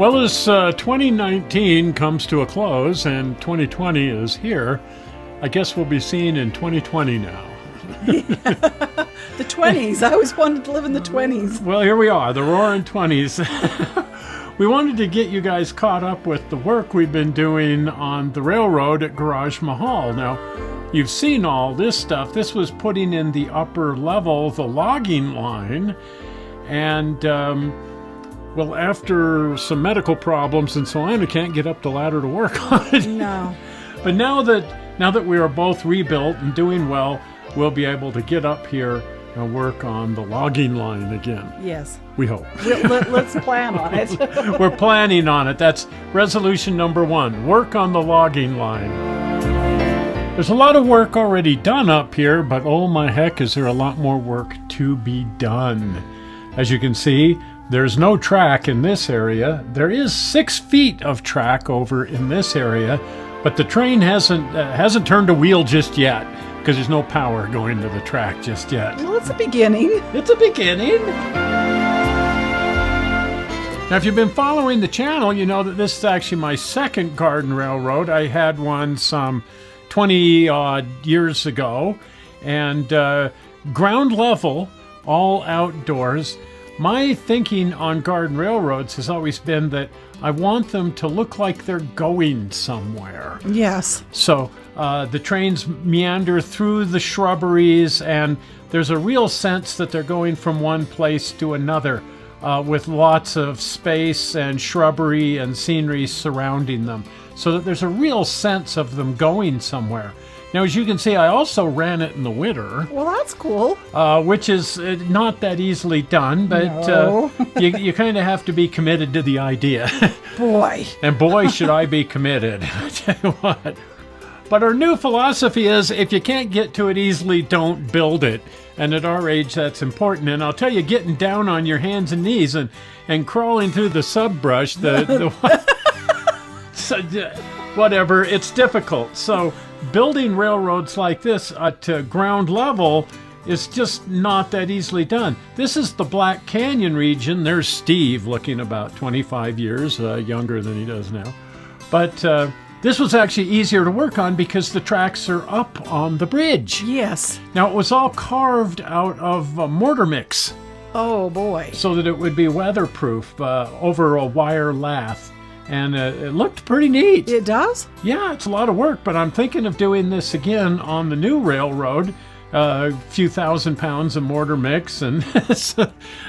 Well, as 2019 comes to a close and 2020 is here, I guess we'll be seeing in 2020 now. The 20s. I always wanted to live in the 20s. Well, here we are, the roaring 20s. We wanted to get you guys caught up with the work we've been doing on the railroad at Garagemahal. Now, you've seen all this stuff. This was putting in the upper level, the logging line, and well, after some medical problems and so on, I can't get up the ladder to work on it. No. But now that we are both rebuilt and doing well, we'll be able to get up here and work on the logging line again. Yes. We hope. Let's plan on it. We're planning on it. That's resolution number 1. Work on the logging line. There's a lot of work already done up here, but oh my heck, is there a lot more work to be done. As you can see, there's no track in this area. There is 6 feet of track over in this area, but the train hasn't turned a wheel just yet because there's no power going to the track just yet. Well, it's a beginning. It's a beginning. Now, if you've been following the channel, you know that this is actually my second garden railroad. I had one some 20-odd years ago, and ground level, all outdoors. My thinking on garden railroads has always been that I want them to look like they're going somewhere. Yes. So the trains meander through the shrubberies, and there's a real sense that they're going from one place to another with lots of space and shrubbery and scenery surrounding them, so that there's a real sense of them going somewhere. Now, as you can see, I also ran it in the winter. Well, that's cool. Which is not that easily done, but No. you kind of have to be committed to the idea. Boy. And boy, should I be committed. I tell you what. But our new philosophy is, if you can't get to it easily, don't build it. And at our age, that's important. And I'll tell you, getting down on your hands and knees and crawling through the subbrush, whatever, it's difficult. So building railroads like this at ground level is just not that easily done. This is the Black Canyon region. There's Steve, looking about 25 years younger than he does now. But this was actually easier to work on because the tracks are up on the bridge. Yes. Now, it was all carved out of mortar mix. Oh, boy. So that it would be weatherproof over a wire lath. And it looked pretty neat. It does? Yeah, it's a lot of work, but I'm thinking of doing this again on the new railroad. A few thousand pounds of mortar mix and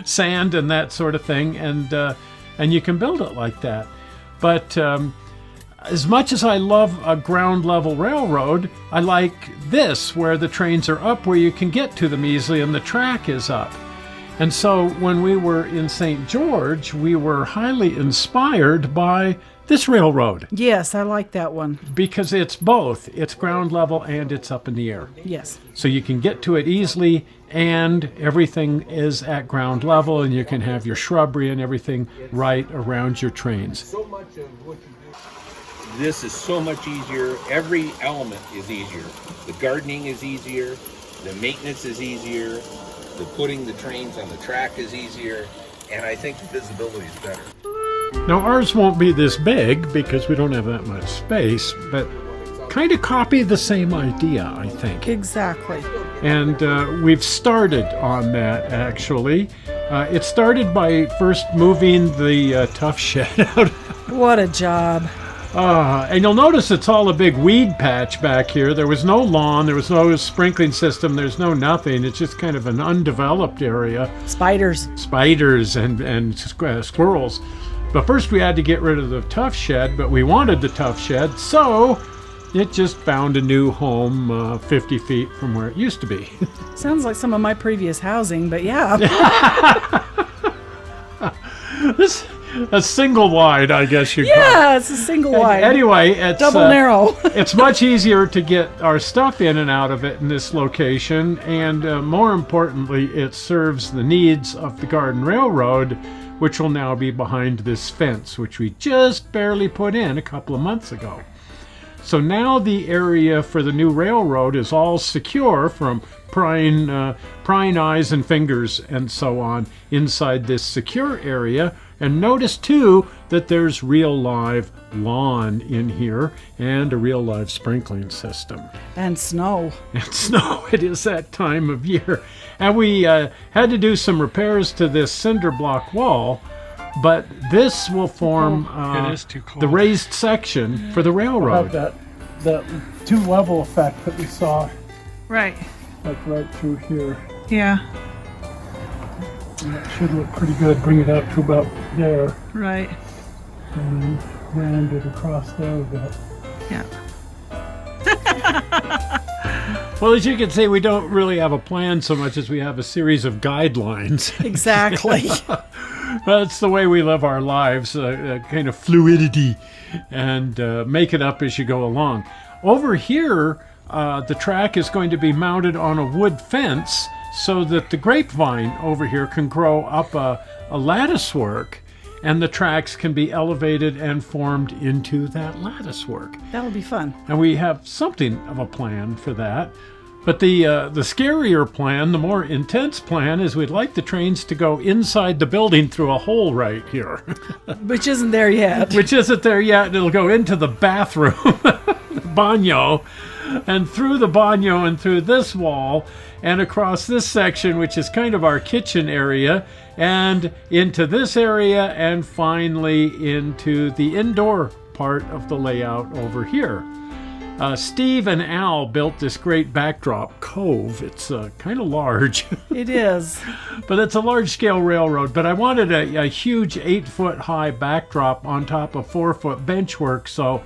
sand and that sort of thing, and you can build it like that. But as much as I love a ground level railroad, I like this, where the trains are up, where you can get to them easily and the track is up. And so when we were in St. George, we were highly inspired by this railroad. Yes, I like that one. Because it's both. It's ground level and it's up in the air. Yes. So you can get to it easily and everything is at ground level and you can have your shrubbery and everything right around your trains. So much of what you do. This is so much easier. Every element is easier. The gardening is easier. The maintenance is easier. The putting the trains on the track is easier, and I think the visibility is better. Now, ours won't be this big because we don't have that much space, but kind of copy the same idea, I think. Exactly. And we've started on that, actually. It started by first moving the tough shed out. What a job. And you'll notice it's all a big weed patch back here. There was no lawn, there was no sprinkling system, there's no nothing. It's just kind of an undeveloped area. Spiders. Spiders and squirrels. But first we had to get rid of the tough shed, but we wanted the tough shed, so it just found a new home 50 feet from where it used to be. Sounds like some of my previous housing, but yeah. This a single wide, I guess you call it. Yeah, it's a single wide. Anyway, it's double narrow. It's much easier to get our stuff in and out of it in this location, and more importantly, it serves the needs of the Garden Railroad, which will now be behind this fence, which we just barely put in a couple of months ago. So now the area for the new railroad is all secure from prying eyes and fingers and so on inside this secure area. And notice too that there's real live lawn in here and a real live sprinkling system. And snow. And snow, it is that time of year. And we had to do some repairs to this cinder block wall, but this will form It is too cold. the raised section for the railroad. That two-level effect that we saw, Right. like right through here. Yeah. And that should look pretty good. Bring it up to about there, Right. and then round it across there a bit. Yeah. Well, as you can see, we don't really have a plan so much as we have a series of guidelines. Exactly. That's the way we live our lives, kind of fluidity, and make it up as you go along. Over here, the track is going to be mounted on a wood fence so that the grapevine over here can grow up a lattice work, and the tracks can be elevated and formed into that lattice work. That'll be fun. And we have something of a plan for that. But the scarier plan, the more intense plan, is we'd like the trains to go inside the building through a hole right here. Which isn't there yet. Which isn't there yet. It'll go into the bathroom, the baño, and through the baño and through this wall and across this section, which is kind of our kitchen area, and into this area, and finally into the indoor part of the layout over here. Steve and Al built this great backdrop cove. It's kind of large. It is. But it's a large-scale railroad. But I wanted a huge 8-foot high backdrop on top of 4-foot benchwork. So,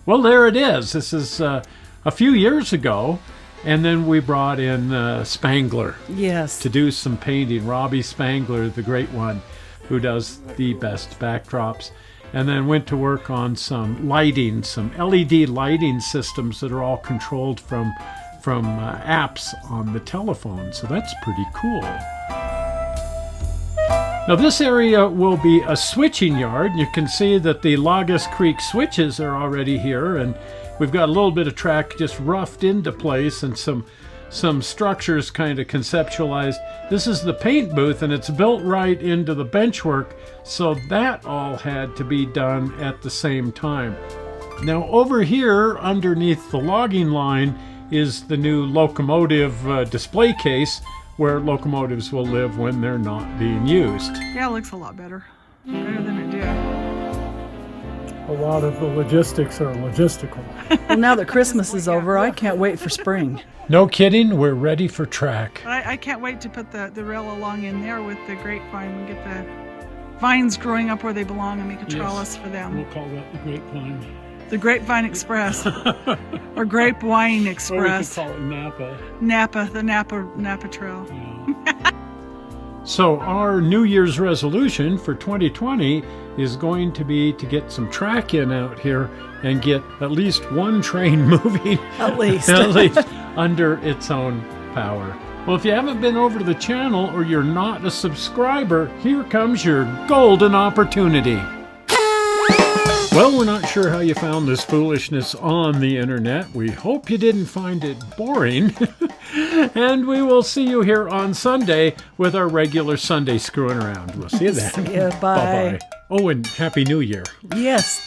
well, there it is. This is a few years ago. And then we brought in Spangler Yes. to do some painting. Robbie Spangler, the great one, who does the best backdrops. And then went to work on some lighting, some LED lighting systems that are all controlled from apps on the telephone. So that's pretty cool. Now this area will be a switching yard. You can see that the Lagos Creek switches are already here, and we've got a little bit of track just roughed into place and some structures kind of conceptualized. This is the paint booth, and it's built right into the benchwork, so that all had to be done at the same time. Now over here underneath the logging line is the new locomotive display case where locomotives will live when they're not being used. Yeah, it looks a lot better. Better than it did. A lot of the logistics are logistical. Well, now that Christmas is over, I can't wait for spring. No kidding, we're ready for track. But I can't wait to put the rail along in there with the grapevine and get the vines growing up where they belong and make a trellis for them. We'll call that the grapevine. The Grapevine Express. Or Grape Wine Or we could Express. call it Napa. Napa, the Napa Trail. Yeah. So our New Year's resolution for 2020 is going to be to get some track in out here and get at least one train moving. At least. At least under its own power. Well, if you haven't been over to the channel or you're not a subscriber, here comes your golden opportunity. Well, we're not sure how you found this foolishness on the internet. We hope you didn't find it boring. And we will see you here on Sunday with our regular Sunday screwing around. We'll see you then. See ya, bye. Bye-bye. Oh, and Happy New Year. Yes.